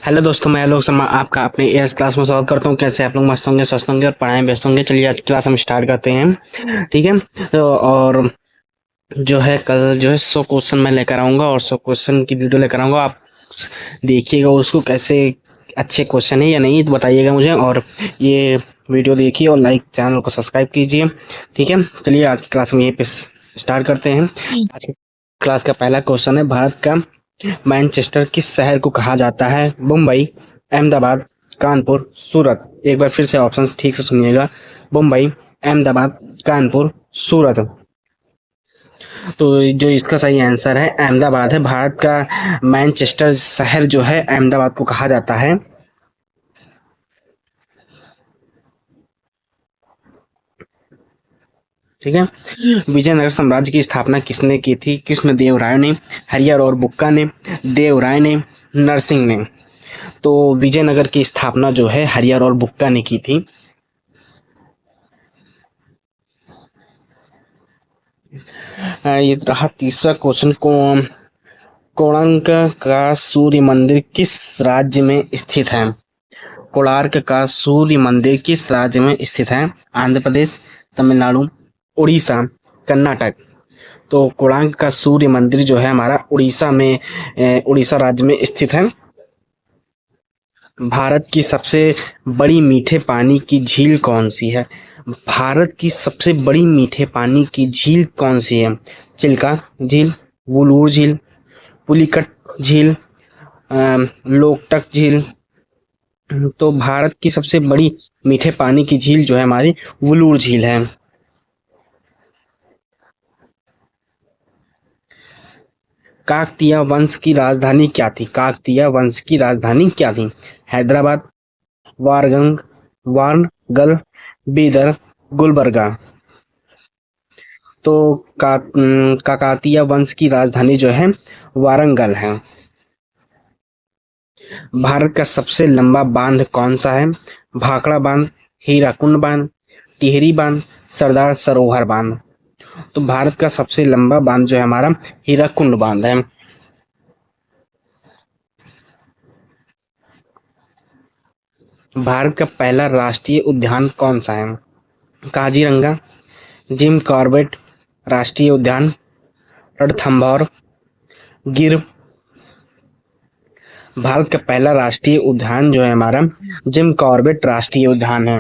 Hello दोस्तों, मैं लोग शर्मा आपका अपने एएस क्लास में स्वागत करता हूँ। कैसे आप लोग मस्त होंगे, स्वस्थ होंगे और पढ़ाई में व्यस्त होंगे। चलिए आज की क्लास हम स्टार्ट करते हैं। ठीक है। और जो है कल जो है 100 क्वेश्चन मैं लेकर आऊँगा और 100 क्वेश्चन की वीडियो लेकर आऊँगा। आप देखिएगा उसको कैसे अच्छे क्वेश्चन है या नहीं तो बताइएगा मुझे। और ये वीडियो देखिए और लाइक चैनल को सब्सक्राइब कीजिए। ठीक है, चलिए आज की क्लास में यहीं पे स्टार्ट करते हैं। आज की क्लास का पहला क्वेश्चन है, भारत का मैनचेस्टर किस शहर को कहा जाता है? मुंबई, अहमदाबाद, कानपुर, सूरत। एक बार फिर से ऑप्शंस ठीक से सुनिएगा। मुंबई, अहमदाबाद, कानपुर, सूरत। तो जो इसका सही आंसर है अहमदाबाद है। भारत का मैनचेस्टर शहर जो है अहमदाबाद को कहा जाता है। ठीक है। विजयनगर साम्राज्य की स्थापना किसने की थी? कृष्णदेव राय ने, हरिहर और बुक्का ने, देव राय ने, नरसिंह ने। तो विजयनगर की स्थापना जो है हरिहर और बुक्का ने की थी। ये रहा तीसरा क्वेश्चन। कोणार्क का सूर्य मंदिर किस राज्य में स्थित है? कोणार्क का सूर्य मंदिर किस राज्य में स्थित है? आंध्र प्रदेश, तमिलनाडु, उड़ीसा, कर्नाटक। तो कोणार्क का सूर्य मंदिर जो है हमारा उड़ीसा में उड़ीसा राज्य में स्थित है। भारत की सबसे बड़ी मीठे पानी की झील कौन सी है? भारत की सबसे बड़ी मीठे पानी की झील कौन सी है? चिल्का झील, वुलूर झील, पुलिकट झील, लोकटक झील। तो भारत की सबसे बड़ी मीठे पानी की झील जो है हमारी वुलूर झील है। काकतीय वंश की राजधानी क्या थी? काकतीय वंश की राजधानी क्या थी? हैदराबाद, वारंगल, वारंगल, बीदर, गुलबर्गा। तो काकतीय वंश की राजधानी जो है वारंगल है। भारत का सबसे लंबा बांध कौन सा है? भाखड़ा बांध, हीराकुंड बांध, टिहरी बांध, सरदार सरोवर बांध। तो भारत का सबसे लंबा बांध जो है हमारा हीराकुंड बांध है। भारत का पहला राष्ट्रीय उद्यान कौन सा है? काजीरंगा, जिम कॉर्बेट राष्ट्रीय उद्यान, रणथंभौर, गिर। भारत का पहला राष्ट्रीय उद्यान जो है हमारा जिम कॉर्बेट राष्ट्रीय उद्यान है।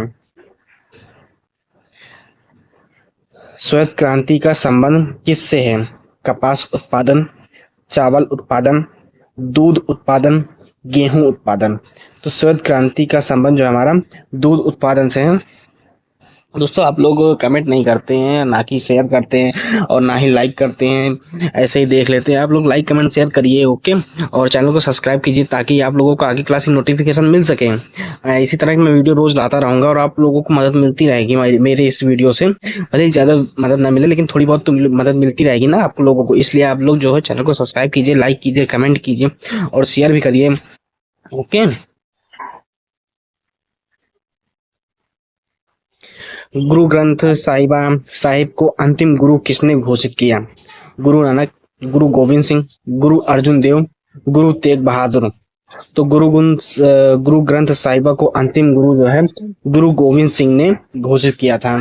श्वेत क्रांति का संबंध किससे है? कपास उत्पादन, चावल उत्पादन, दूध उत्पादन, गेहूं उत्पादन। तो श्वेत क्रांति का संबंध जो है हमारा दूध उत्पादन से है। दोस्तों, आप लोग कमेंट नहीं करते हैं, ना कि शेयर करते हैं और ना ही लाइक करते हैं, ऐसे ही देख लेते हैं। आप लोग लाइक कमेंट शेयर करिए, ओके। और चैनल को सब्सक्राइब कीजिए ताकि आप लोगों को आगे क्लास की नोटिफिकेशन मिल सके। इसी तरह की मैं वीडियो रोज लाता रहूँगा और आप लोगों को मदद मिलती रहेगी मेरे इस वीडियो से। भले ही ज़्यादा मदद ना मिले लेकिन थोड़ी बहुत तो मदद मिलती रहेगी ना आप लोगों को। इसलिए आप लोग जो है चैनल को सब्सक्राइब कीजिए, लाइक कीजिए, कमेंट कीजिए और शेयर भी करिए, ओके। गुरु ग्रंथ साहिब को अंतिम गुरु किसने घोषित किया? गुरु नानक, गुरु गोविंद सिंह, गुरु अर्जुन देव, गुरु तेग बहादुर। तो गुरु ग्रंथ साहिबा को अंतिम गुरु जो है गुरु गोविंद सिंह ने घोषित किया था।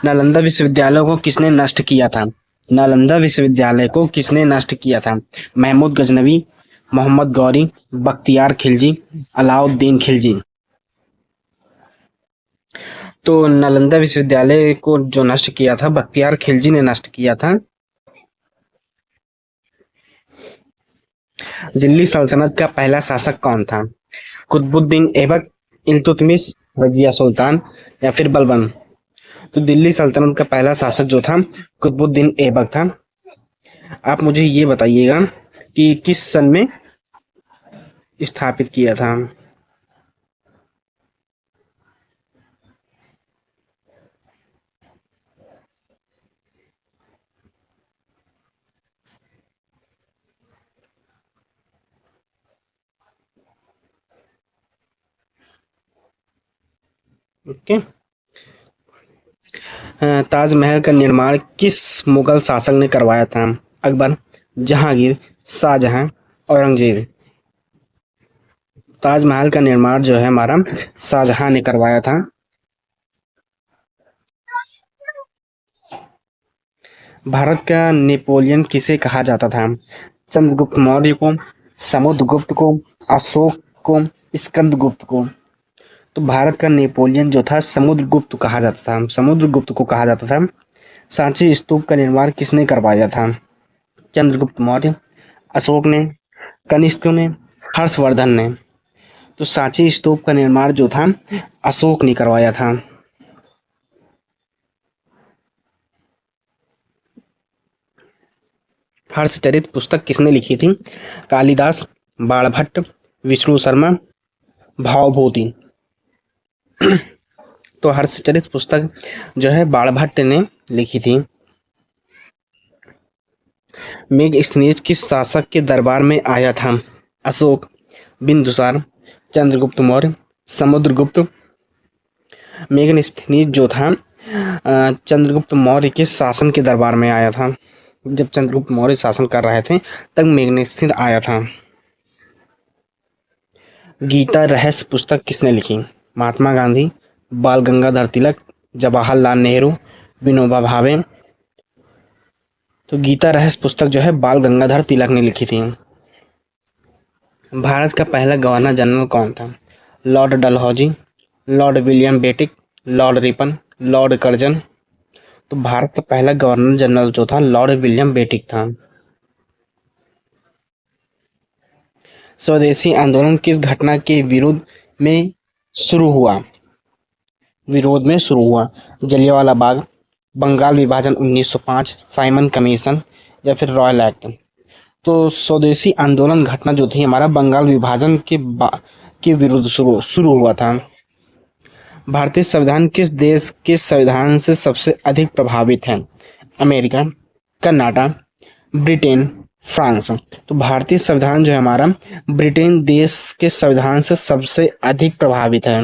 नालंदा विश्वविद्यालय को किसने नष्ट किया था? नालंदा विश्वविद्यालय को किसने नष्ट किया था? महमूद गजनवी, मोहम्मद गौरी, बख्तियार खिलजी, अलाउद्दीन खिलजी। तो नालंदा विश्वविद्यालय को जो नष्ट किया था बख्तियार खिलजी ने नष्ट किया था। दिल्ली सल्तनत का पहला शासक कौन था? कुतुबुद्दीन ऐबक, इल्तुतमिश, रजिया सुल्तान या फिर बलबन। तो दिल्ली सल्तनत का पहला शासक जो था कुतुबुद्दीन ऐबक था। आप मुझे ये बताइएगा कि किस सन में स्थापित किया था? ओके। ताजमहल का निर्माण किस मुगल शासक ने करवाया था? अकबर, जहांगीर, शाहजहां, औरंगजेब। ताजमहल का निर्माण जो है हमारा शाहजहां ने करवाया था। भारत का नेपोलियन किसे कहा जाता था? चंद्रगुप्त मौर्य को, समुद्रगुप्त को, अशोक को, स्कंदगुप्त को। तो भारत का नेपोलियन जो था समुद्रगुप्त कहा जाता था, समुद्रगुप्त को कहा जाता था। सांची स्तूप का निर्माण किसने करवाया था? चंद्रगुप्त मौर्य, अशोक ने, कनिष्क ने, हर्षवर्धन ने। तो सांची स्तूप का निर्माण जो था अशोक ने करवाया था। हर्षचरित पुस्तक किसने लिखी थी? कालिदास, बाणभट्ट, विष्णु शर्मा, भावभूति। तो हर्षचरित पुस्तक जो है बाणभट्ट ने लिखी थी। मेघस्नेज किस शासक के दरबार में आया था? अशोक, बिंदुसार, चंद्रगुप्त मौर्य, समुद्रगुप्त। मेघस्नेज जो था चंद्रगुप्त मौर्य के शासन के दरबार में आया था। जब चंद्रगुप्त मौर्य शासन कर रहे थे तब मेघनाद आया था। गीता रहस्य पुस्तक किसने लिखी? महात्मा गांधी, बाल गंगाधर तिलक, जवाहरलाल नेहरू, विनोबा भावे। तो गीता रहस्य पुस्तक जो है बाल गंगाधर तिलक ने लिखी थी। भारत का पहला गवर्नर जनरल कौन था? Lord Dalhousie, Lord William Bentinck, Lord Ripon, Lord Curzon. तो भारत का पहला गवर्नर जनरल जो था लॉर्ड विलियम बेटिक था। स्वदेशी आंदोलन किस घटना के विरोध में शुरू हुआ? जलियांवाला बाग, बंगाल विभाजन 1905, साइमन कमीशन या फिर रॉयल एक्ट। तो स्वदेशी आंदोलन घटना जो थी हमारा बंगाल विभाजन के विरुद्ध शुरू हुआ था। भारतीय संविधान किस देश के संविधान से सबसे अधिक प्रभावित है? America, Canada, Britain, France. तो भारतीय संविधान जो है हमारा ब्रिटेन देश के संविधान से सबसे अधिक प्रभावित है।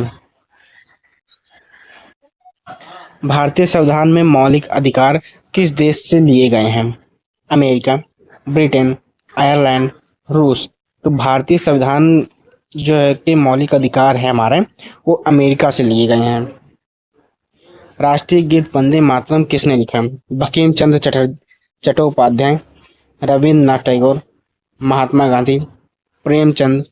भारतीय संविधान में मौलिक अधिकार किस देश से लिए गए हैं? अमेरिका, ब्रिटेन, आयरलैंड, रूस। तो भारतीय संविधान जो है के मौलिक अधिकार है हमारे वो अमेरिका से लिए गए हैं। राष्ट्रीय गीत वंदे मातरम किसने लिखा? बंकिम चंद्र चट्टोपाध्याय, रविन्द्रनाथ टैगोर, महात्मा गांधी, प्रेमचंद।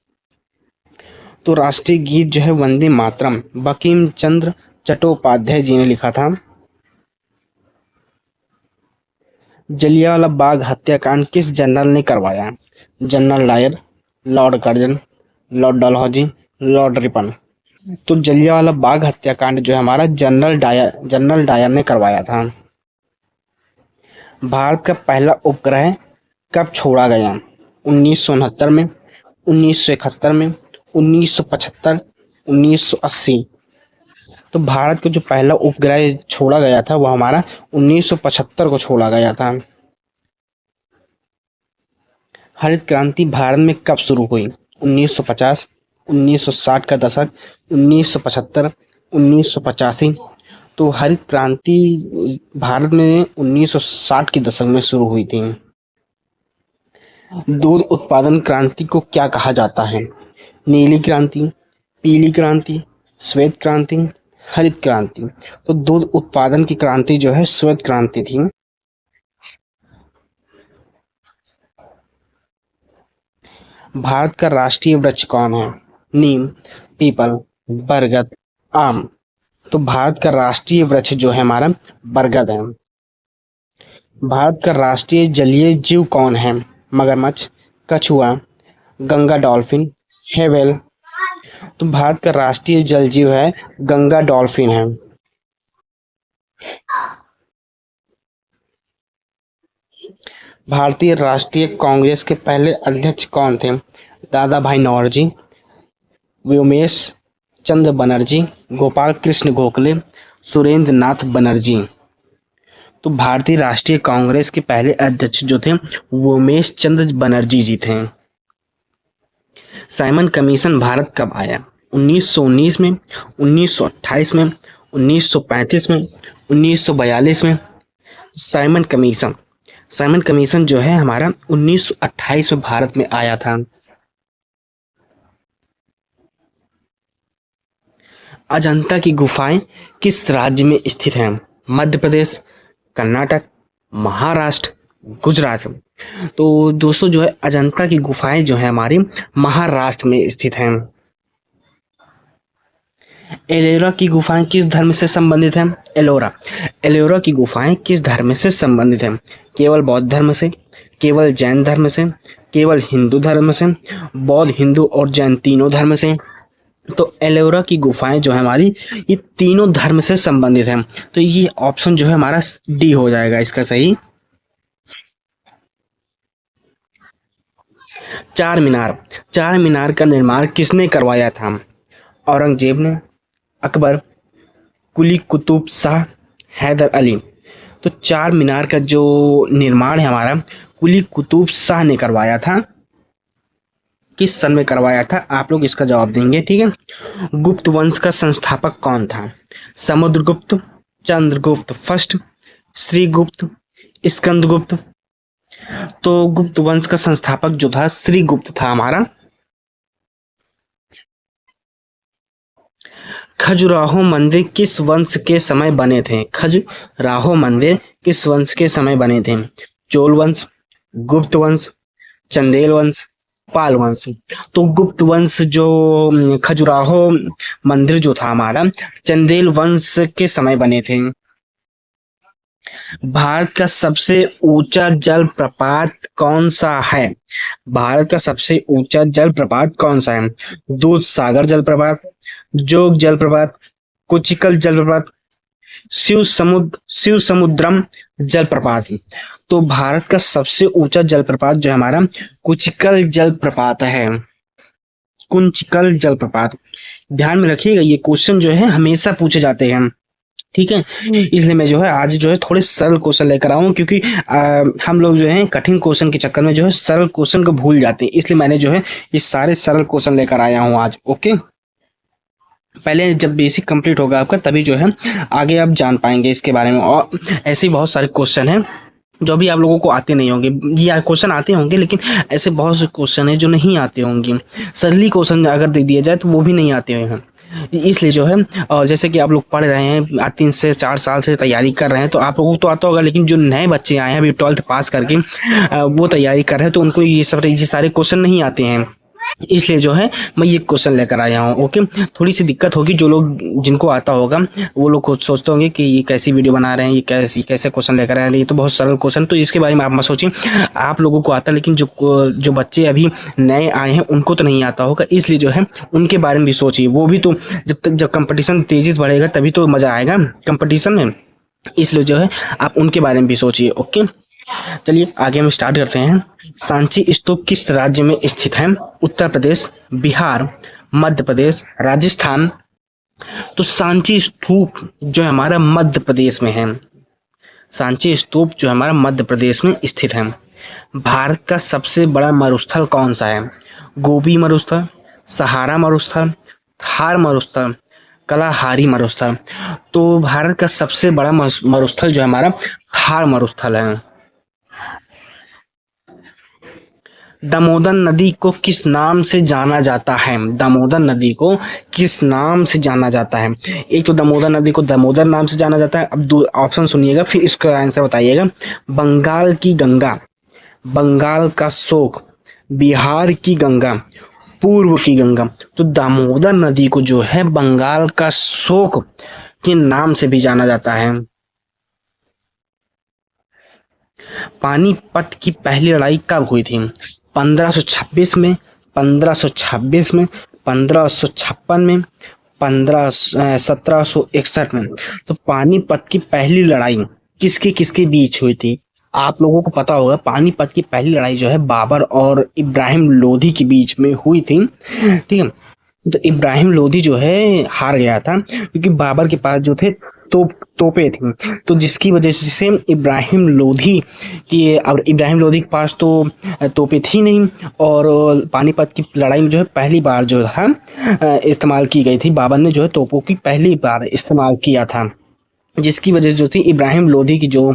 तो राष्ट्रीय गीत जो है वंदे मातरम बंकिम चंद्र चट्टोपाध्याय जी ने लिखा था। जलियांवाला बाग हत्याकांड किस जनरल ने करवाया? General Dyer, Lord Curzon, Lord Dalhousie, Lord Ripon. तो जलियांवाला बाग हत्याकांड जो है हमारा जनरल डायर ने करवाया था। भारत का पहला उपग्रह कब छोड़ा गया? 1969 में, 1971 में, 1975, 1980। तो भारत का जो पहला उपग्रह छोड़ा गया था वो हमारा 1975 को छोड़ा गया था। हरित क्रांति भारत में कब शुरू हुई? 1950, 1960 का दशक, 1975, 1985। तो हरित क्रांति भारत में 1960 के दशक में शुरू हुई थी। दूध उत्पादन क्रांति को क्या कहा जाता है? नीली क्रांति, पीली क्रांति, श्वेत क्रांति, हरित क्रांति। तो दूध उत्पादन की क्रांति जो है श्वेत क्रांति थी। भारत का राष्ट्रीय वृक्ष कौन है? नीम, पीपल, बरगद, आम। तो भारत का राष्ट्रीय वृक्ष जो है हमारा बरगद है। भारत का राष्ट्रीय जलीय जीव कौन है? मगरमच्छ, कछुआ, गंगा डॉल्फिन, हेवेल। तो भारत का राष्ट्रीय जल जीव है गंगा डॉल्फिन है। भारतीय राष्ट्रीय कांग्रेस के पहले अध्यक्ष कौन थे? दादा भाई नौरोजी, व्योमेश चंद्र बनर्जी, गोपाल कृष्ण गोखले, सुरेंद्र नाथ बनर्जी। तो भारतीय राष्ट्रीय कांग्रेस के पहले अध्यक्ष जो थे व्योमेश चंद्र बनर्जी जी थे। साइमन कमीशन भारत कब आया? 1919 में, 1928 में, 1935 में, 1942 में। साइमन कमीशन जो है हमारा 1928 में भारत में आया था। अजंता की गुफाएं किस राज्य में स्थित हैं? मध्य प्रदेश, कर्नाटक, महाराष्ट्र, गुजरात। तो दोस्तों जो है अजंता की गुफाएं जो है हमारी महाराष्ट्र में स्थित हैं। एलोरा की गुफाएं किस धर्म से संबंधित हैं? एलोरा की गुफाएं किस धर्म से संबंधित हैं? केवल बौद्ध धर्म से, केवल जैन धर्म से, केवल हिंदू धर्म से, बौद्ध, हिंदू और जैन तीनों धर्म से। तो एलोरा की गुफाएं जो है हमारी ये तीनों धर्म से संबंधित हैं। तो ये ऑप्शन जो है हमारा डी हो जाएगा इसका सही। चार मीनार का निर्माण किसने करवाया था? औरंगजेब ने, अकबर, कुली कुतुब शाह, हैदर अली। तो चार मीनार का जो निर्माण है हमारा कुली कुतुब शाह ने करवाया था। किस सन में करवाया था? आप लोग इसका जवाब देंगे, ठीक है। गुप्त वंश का संस्थापक कौन था? समुद्रगुप्त, चंद्रगुप्त फर्स्ट, श्रीगुप्त, स्कंदगुप्त। तो गुप्त वंश का संस्थापक जो था श्रीगुप्त था हमारा। खजुराहो मंदिर किस वंश के समय बने थे? खजुराहो मंदिर किस वंश के समय बने थे? चोल वंश, गुप्त वंश, चंदेल वंश, पाल वंश। तो गुप्त वंश जो खजुराहो मंदिर जो था हमारा चंदेल वंश के समय बने थे। भारत का सबसे ऊंचा जलप्रपात कौन सा है? भारत का सबसे ऊंचा जलप्रपात कौन सा है? दूध सागर जलप्रपात, जोग जलप्रपात, कुचिकल जलप्रपात, शिव समुद्रम जलप्रपात। तो भारत का सबसे ऊंचा जलप्रपात जो है हमारा कुचिकल जलप्रपात है। कुंचिकल जलप्रपात। ध्यान में रखिएगा ये क्वेश्चन जो है हमेशा पूछे जाते हैं, ठीक है। इसलिए मैं जो है आज जो है थोड़े सरल क्वेश्चन लेकर आऊँ, क्योंकि हम लोग जो है कठिन क्वेश्चन के चक्कर में जो है सरल क्वेश्चन को भूल जाते हैं। इसलिए मैंने जो है ये सारे सरल क्वेश्चन लेकर आया हूँ आज। ओके, पहले जब बेसिक कंप्लीट होगा आपका तभी जो है आगे आप जान पाएंगे इसके बारे में। और ऐसे बहुत सारे क्वेश्चन हैं जो भी आप लोगों को आते नहीं होंगे। ये क्वेश्चन आते होंगे लेकिन ऐसे बहुत से क्वेश्चन हैं जो नहीं आते होंगे। सरली क्वेश्चन अगर दे दिया जाए तो वो भी नहीं आते हैं। इसलिए जो है और जैसे कि आप लोग पढ़ रहे हैं 3 से 4 साल से तैयारी कर रहे हैं तो आप लोगों को तो आता होगा, लेकिन जो नए बच्चे आए हैं अभी 12th पास करके वो तैयारी कर रहे हैं तो उनको ये सारे क्वेश्चन नहीं आते हैं। इसलिए जो है मैं ये क्वेश्चन लेकर आया हूँ। ओके, थोड़ी सी दिक्कत होगी जो लोग जिनको आता होगा वो लोग खुद सोचते होंगे कि ये कैसी वीडियो बना रहे हैं, ये कैसे क्वेश्चन लेकर आ रहे हैं, ये तो बहुत सरल क्वेश्चन। तो इसके बारे में आप मत सोचिए, आप लोगों को आता, लेकिन जो बच्चे अभी नए आए हैं उनको तो नहीं आता होगा। इसलिए जो है उनके बारे में भी सोचिए। वो भी तो जब कंपटीशन तेजी से बढ़ेगा तभी तो मजा आएगा कंपटीशन में। इसलिए जो है आप उनके बारे में भी सोचिए। ओके, चलिए आगे हम स्टार्ट करते हैं। सांची स्तूप किस राज्य में स्थित है? उत्तर प्रदेश, बिहार, मध्य प्रदेश, राजस्थान। तो सांची स्तूप जो हमारा मध्य प्रदेश में है। सांची स्तूप जो हमारा मध्य प्रदेश में स्थित है। भारत का सबसे बड़ा मरुस्थल कौन सा है? गोबी मरुस्थल, सहारा मरुस्थल, थार मरुस्थल, कलाहारी मरुस्थल। तो भारत का सबसे बड़ा मरुस्थल जो है हमारा थार मरुस्थल है। दामोदर नदी को किस नाम से जाना जाता है? दामोदर नदी को किस नाम से जाना जाता है? एक तो दामोदर नदी को दामोदर नाम से जाना जाता है। अब ऑप्शन सुनिएगा फिर इसका आंसर बताइएगा। बंगाल की गंगा, बंगाल का शोक, बिहार की गंगा, पूर्व की गंगा। तो दामोदर नदी को जो है बंगाल का शोक के नाम से भी जाना जाता है। पानीपत की पहली लड़ाई कब हुई थी? 1526 में, 1526 में, 1556 में, 1761 में। तो पानीपत की पहली लड़ाई किसके बीच हुई थी? आप लोगों को पता होगा पानीपत की पहली लड़ाई जो है बाबर और इब्राहिम लोधी के बीच में हुई थी, ठीक है। तो इब्राहिम लोधी जो है हार गया था क्योंकि बाबर के पास जो थे तोपे थी। तो जिसकी वजह से इब्राहिम लोधी के पास तो तोपे थी नहीं, और पानीपत की लड़ाई में जो है पहली बार जो था इस्तेमाल की गई थी। बाबर ने जो है तोपों की पहली बार इस्तेमाल किया था। जिसकी वजह से जो थी इब्राहिम लोधी की जो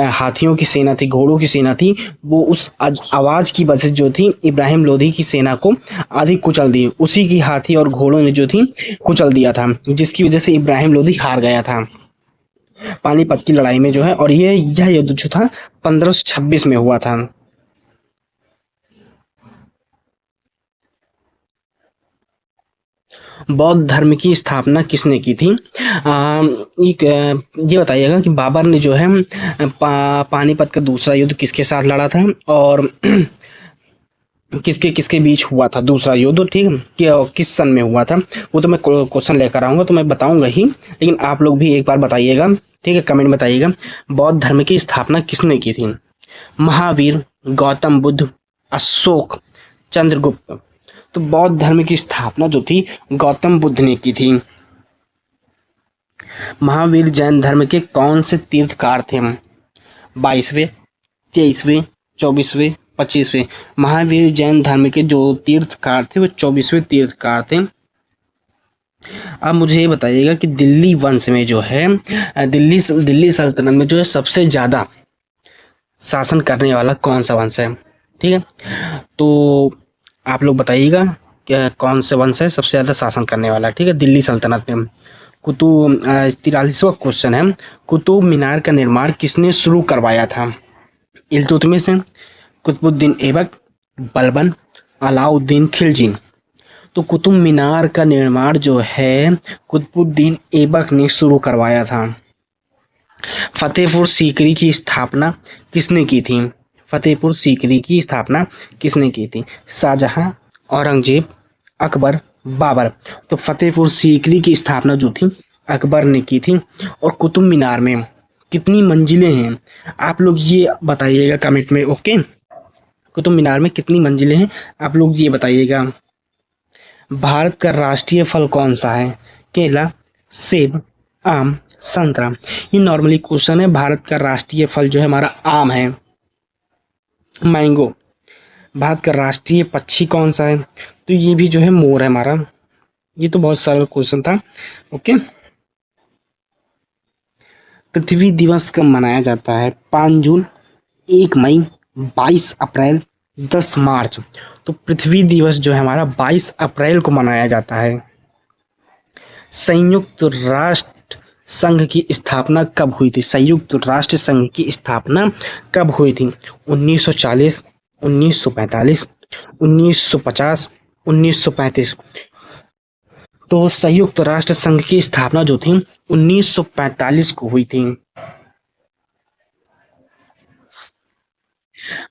हाथियों की सेना थी, घोड़ों की सेना थी, वो उस आवाज की वजह से जो थी इब्राहिम लोधी की सेना को आधी कुचल दी। उसी की हाथी और घोड़ों ने जो थी कुचल दिया था, जिसकी वजह से इब्राहिम लोधी हार गया था पानीपत की लड़ाई में जो है। और यह युद्ध जो था 1526 में हुआ था। बौद्ध धर्म की स्थापना किसने की थी? ये बताइएगा कि बाबर ने जो है पानीपत का दूसरा युद्ध किसके साथ लड़ा था, और किसके किसके बीच हुआ था दूसरा युद्ध, ठीक है, किस सन में हुआ था। वो तो मैं क्वेश्चन लेकर आऊंगा तो मैं बताऊंगा ही, लेकिन आप लोग भी एक बार बताइएगा, ठीक है, कमेंट में बताइएगा बौद्ध धर्म की स्थापना किसने की थी। महावीर, गौतम बुद्ध, अशोक, चंद्रगुप्त। तो बौद्ध धर्म की स्थापना जो थी गौतम बुद्ध ने की थी। महावीर जैन धर्म के कौन से तीर्थकार थे? 22वें, 23वें, 24वें, 25वें। महावीर जैन धर्म के जो तीर्थकार थे वो 24वें तीर्थकार थे। अब मुझे ये बताइएगा कि दिल्ली वंश में जो है दिल्ली सल्तनत में जो है सबसे ज्यादा शासन करने वाला कौन सा वंश है? ठीक है, तो आप लोग बताइएगा क्या कौन से वंश है सबसे ज्यादा शासन करने वाला, ठीक है, दिल्ली सल्तनत में। 43वां क्वेश्चन है, कुतुब मीनार का निर्माण किसने शुरू करवाया था? इल्तुतमिश, कुतुबुद्दीन ऐबक, बलबन, अलाउद्दीन खिलजी। तो कुतुब मीनार का निर्माण जो है कुतुबुद्दीन ऐबक ने शुरू करवाया था। फतेहपुर सीकरी की स्थापना किसने की थी? फतेहपुर सीकरी की स्थापना किसने की थी? शाहजहां, औरंगजेब, अकबर, बाबर। तो फतेहपुर सीकरी की स्थापना जो थी अकबर ने की थी। और कुतुब मीनार में कितनी मंजिलें हैं आप लोग ये बताइएगा कमेंट में, ओके। कुतुब मीनार में कितनी मंजिलें हैं आप लोग ये बताइएगा। भारत का राष्ट्रीय फल कौन सा है? केला, सेब, आम, संतरा। ये नॉर्मली क्वेश्चन है। भारत का राष्ट्रीय फल जो है हमारा आम है, मैंगो। भारत का राष्ट्रीय पक्षी कौन सा है? तो ये भी जो है मोर है हमारा। ये तो बहुत सरल क्वेश्चन था, ओके। पृथ्वी दिवस कब मनाया जाता है? 5 जून, 1 मई, 22 अप्रैल, 10 मार्च। तो पृथ्वी दिवस जो है हमारा 22 अप्रैल को मनाया जाता है। संयुक्त राष्ट्र संघ की स्थापना कब हुई थी? संयुक्त राष्ट्र संघ की स्थापना कब हुई थी? 1940, 1945, 1950, 1935। तो संयुक्त राष्ट्र संघ की स्थापना जो थी 1945 को हुई थी।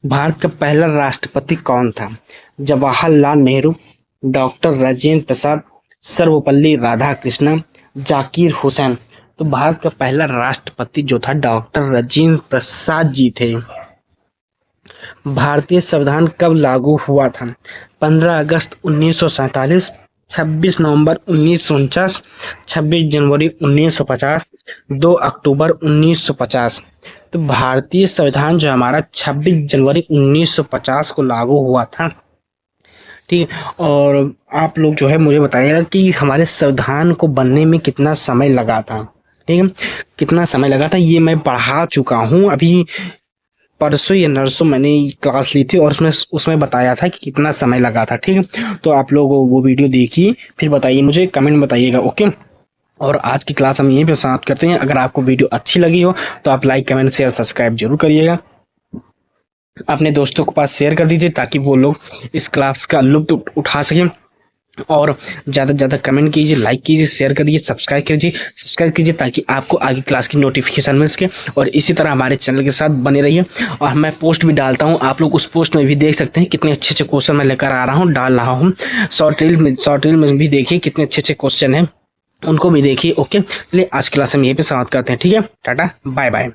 भारत का पहला राष्ट्रपति कौन था? जवाहरलाल नेहरू, डॉक्टर राजेंद्र प्रसाद, सर्वपल्ली राधाकृष्णन, जाकिर हुसैन। तो भारत का पहला राष्ट्रपति जो था डॉक्टर राजेंद्र प्रसाद जी थे। भारतीय संविधान कब लागू हुआ था? 15 अगस्त 1947, 26 नवंबर 1949, 26 जनवरी 1950, 2 अक्टूबर 1950। तो भारतीय संविधान जो हमारा 26 जनवरी 1950 को लागू हुआ था, ठीक है। और आप लोग जो है मुझे बताइएगा कि हमारे संविधान को बनने में कितना समय लगा था, ठीक है, कितना समय लगा था। ये मैं पढ़ा चुका हूँ, अभी परसों या नरसों मैंने क्लास ली थी और उसमें बताया था कि कितना समय लगा था, ठीक है। तो आप लोग वो वीडियो देखिए, फिर बताइए मुझे, कमेंट में बताइएगा, ओके। और आज की क्लास हम यहीं पे समाप्त करते हैं। अगर आपको वीडियो अच्छी लगी हो तो आप लाइक, कमेंट, शेयर, सब्सक्राइब जरूर करिएगा। अपने दोस्तों के पास शेयर कर दीजिए ताकि वो लोग इस क्लास का लुत्फ उठा सकें। और ज़्यादा से ज़्यादा कमेंट कीजिए, लाइक कीजिए, शेयर करिए, सब्सक्राइब कीजिए ताकि आपको आगे क्लास की नोटिफिकेशन मिल सके। और इसी तरह हमारे चैनल के साथ बने रहिए। और मैं पोस्ट भी डालता हूँ, आप लोग उस पोस्ट में भी देख सकते हैं कितने अच्छे अच्छे क्वेश्चन मैं लेकर आ रहा हूँ, डाल रहा हूँ। शॉर्ट रील में भी देखिए कितने अच्छे अच्छे क्वेश्चन हैं, उनको भी देखिए, ओके। चलिए आज क्लास हम यहीं पे समाप्त करते हैं, ठीक है। टाटा, बाय बाय।